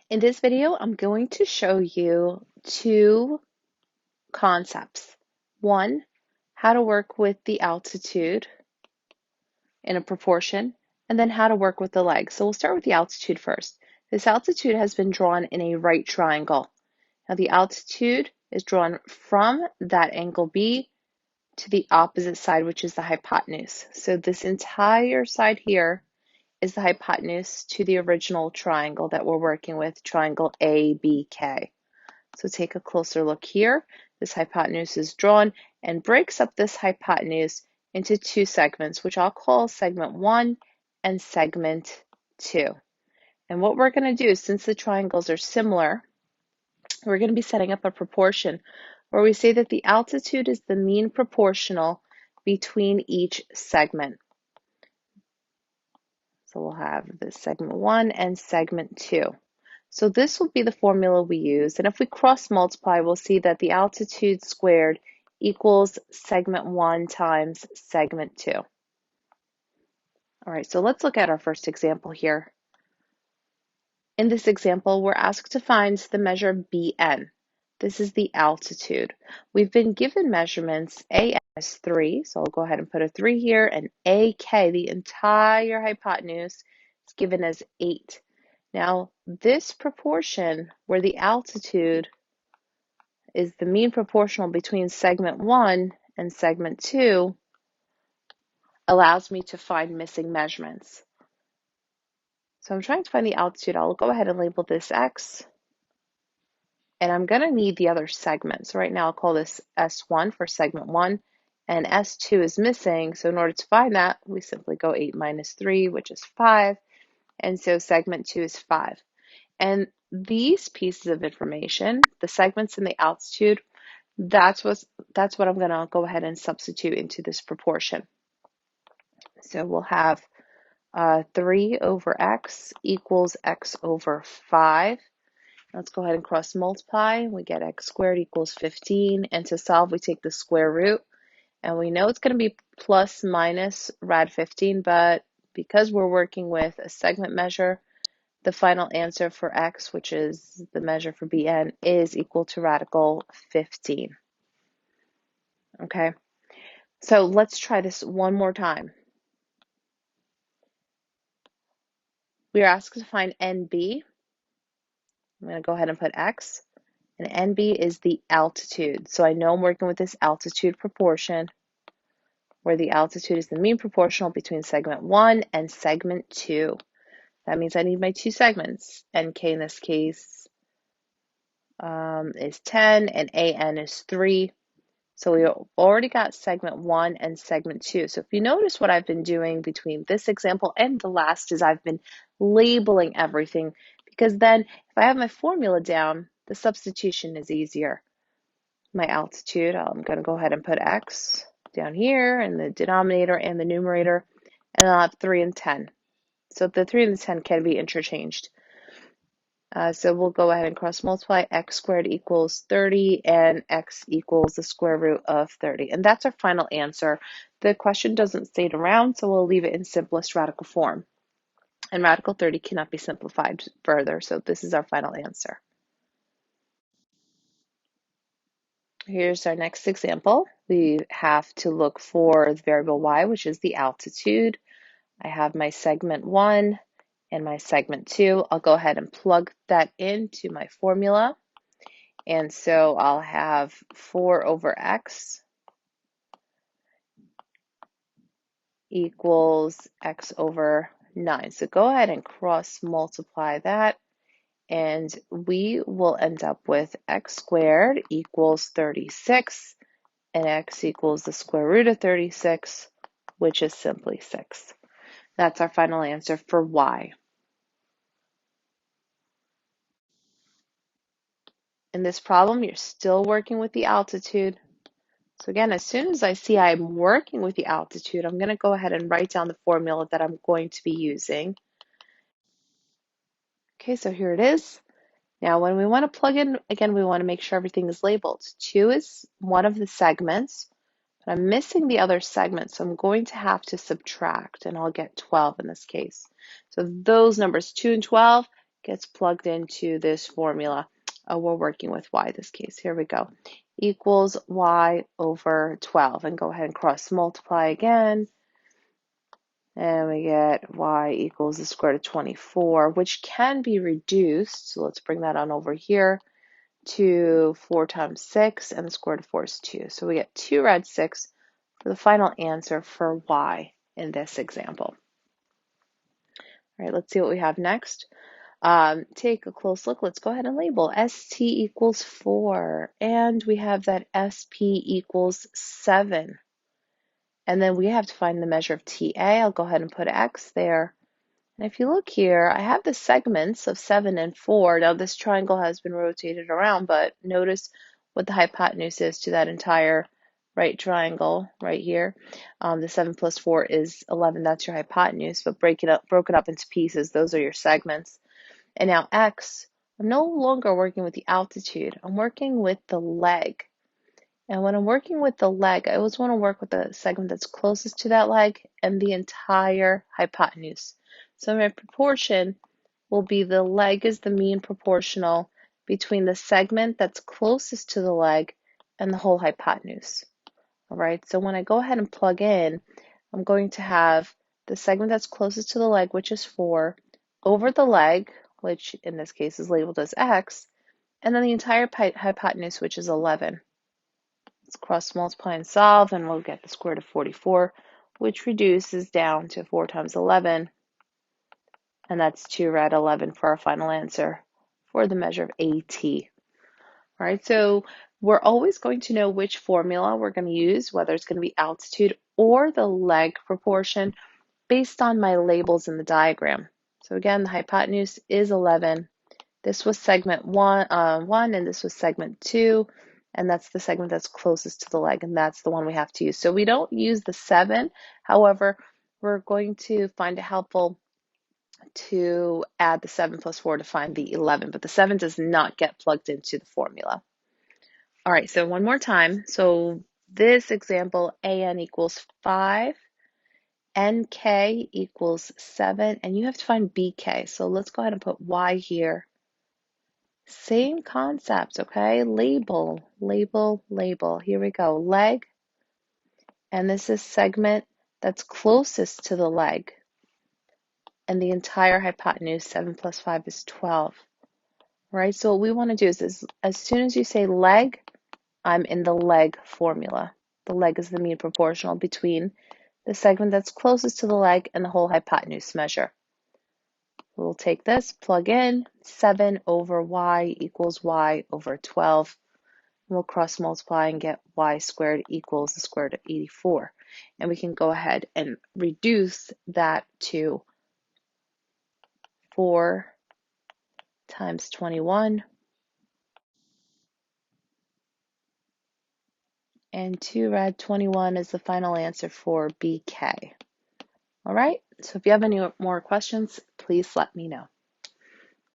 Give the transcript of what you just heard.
In this video, I'm going to show you two concepts. One, how to work with the altitude in a proportion, and then how to work with the legs. So we'll start with the altitude first. This altitude has been drawn in a right triangle. Now the altitude is drawn from that angle B to the opposite side, which is the hypotenuse. So this entire side here is the hypotenuse to the original triangle that we're working with, triangle ABK. So take a closer look here. This hypotenuse is drawn and breaks up this hypotenuse into two segments, which I'll call segment 1 and segment 2. And what we're going to do, since the triangles are similar, we're going to be setting up a proportion where we say that the altitude is the mean proportional between each segment. So we'll have the segment 1 and segment 2. So this will be the formula we use. And if we cross multiply, we'll see that the altitude squared equals segment 1 times segment 2. All right, so let's look at our first example here. In this example, we're asked to find the measure BN. This is the altitude. We've been given measurements AN is 3, so I'll go ahead and put a 3 here, and AK, the entire hypotenuse, is given as 8. Now, this proportion where the altitude is the mean proportional between segment 1 and segment 2 allows me to find missing measurements. So I'm trying to find the altitude. I'll go ahead and label this X. And I'm going to need the other segment. So right now I'll call this S1 for segment 1, and S2 is missing. So in order to find that, we simply go 8 minus 3, which is 5. And so segment 2 is 5. And these pieces of information, the segments and the altitude, that's what I'm going to go ahead and substitute into this proportion. So we'll have 3 over x equals x over 5. Let's go ahead and cross multiply. We get x squared equals 15. And to solve, we take the square root. And we know it's going to be plus minus rad 15, but because we're working with a segment measure, the final answer for x, which is the measure for Bn, is equal to radical 15. Okay, so let's try this one more time. We are asked to find NB. I'm going to go ahead and put x. And NB is the altitude. So I know I'm working with this altitude proportion, where the altitude is the mean proportional between segment 1 and segment 2. That means I need my two segments. NK in this case is 10 and AN is 3. So we already got segment 1 and segment 2. So if you notice what I've been doing between this example and the last is I've been labeling everything, because then if I have my formula down, the substitution is easier. My altitude, I'm going to go ahead and put x down here in the denominator and the numerator, and I'll have 3 and 10. So the 3 and the 10 can be interchanged. So we'll go ahead and cross multiply. X squared equals 30 and x equals the square root of 30. And that's our final answer. The question doesn't state around, so we'll leave it in simplest radical form. And radical 30 cannot be simplified further, so this is our final answer. Here's our next example. We have to look for the variable y, which is the altitude. I have my segment 1 and my segment 2. I'll go ahead and plug that into my formula. And so I'll have 4 over x equals x over 9. So go ahead and cross multiply that, and we will end up with x squared equals 36, and x equals the square root of 36, which is simply 6. That's our final answer for y. In this problem, you're still working with the altitude. So again, as soon as I see I'm working with the altitude, I'm going to go ahead and write down the formula that I'm going to be using. Okay, so here it is. Now, when we want to plug in, again, we want to make sure everything is labeled. 2 is one of the segments, but I'm missing the other segment, so I'm going to have to subtract, and I'll get 12 in this case. So those numbers, 2 and 12, gets plugged into this formula. We're working with y this case. Here we go. Equals y over 12. And go ahead and cross multiply again. And we get y equals the square root of 24, which can be reduced. So let's bring that on over here to 4 times 6, and the square root of 4 is 2. So we get 2 rad 6 for the final answer for y in this example. All right, let's see what we have next. Take a close look. Let's go ahead and label ST equals 4, and we have that SP equals 7. And then we have to find the measure of TA. I'll go ahead and put X there. And if you look here, I have the segments of 7 and 4. Now this triangle has been rotated around, but notice what the hypotenuse is to that entire right triangle right here. The 7 plus 4 is 11. That's your hypotenuse, but broken up into pieces. Those are your segments. And now X, I'm no longer working with the altitude. I'm working with the leg. And when I'm working with the leg, I always want to work with the segment that's closest to that leg and the entire hypotenuse. So my proportion will be the leg is the mean proportional between the segment that's closest to the leg and the whole hypotenuse. All right, so when I go ahead and plug in, I'm going to have the segment that's closest to the leg, which is 4, over the leg, which in this case is labeled as X, and then the entire hypotenuse, which is 11. Let's cross multiply and solve, and we'll get the square root of 44, which reduces down to 4 times 11, and that's 2 rad 11 for our final answer for the measure of AT. All right, so we're always going to know which formula we're going to use, whether it's going to be altitude or the leg proportion, based on my labels in the diagram. So again, the hypotenuse is 11. This was segment 1, and this was segment 2, and that's the segment that's closest to the leg, and that's the one we have to use. So we don't use the 7. However, we're going to find it helpful to add the 7 plus 4 to find the 11, but the 7 does not get plugged into the formula. All right, so one more time. So this example, AN equals 5, NK equals 7, and you have to find BK. So let's go ahead and put Y here. Same concept, okay? Label, label, label. Here we go. Leg, and this is segment that's closest to the leg. And the entire hypotenuse, 7 plus 5 is 12. Right? So what we want to do is as soon as you say leg, I'm in the leg formula. The leg is the mean proportional between the segment that's closest to the leg and the whole hypotenuse measure. We'll take this, plug in, 7 over y equals y over 12. We'll cross multiply and get y squared equals the square root of 84. And we can go ahead and reduce that to 4 times 21. And 2 rad 21 is the final answer for BK. All right, so if you have any more questions, please let me know.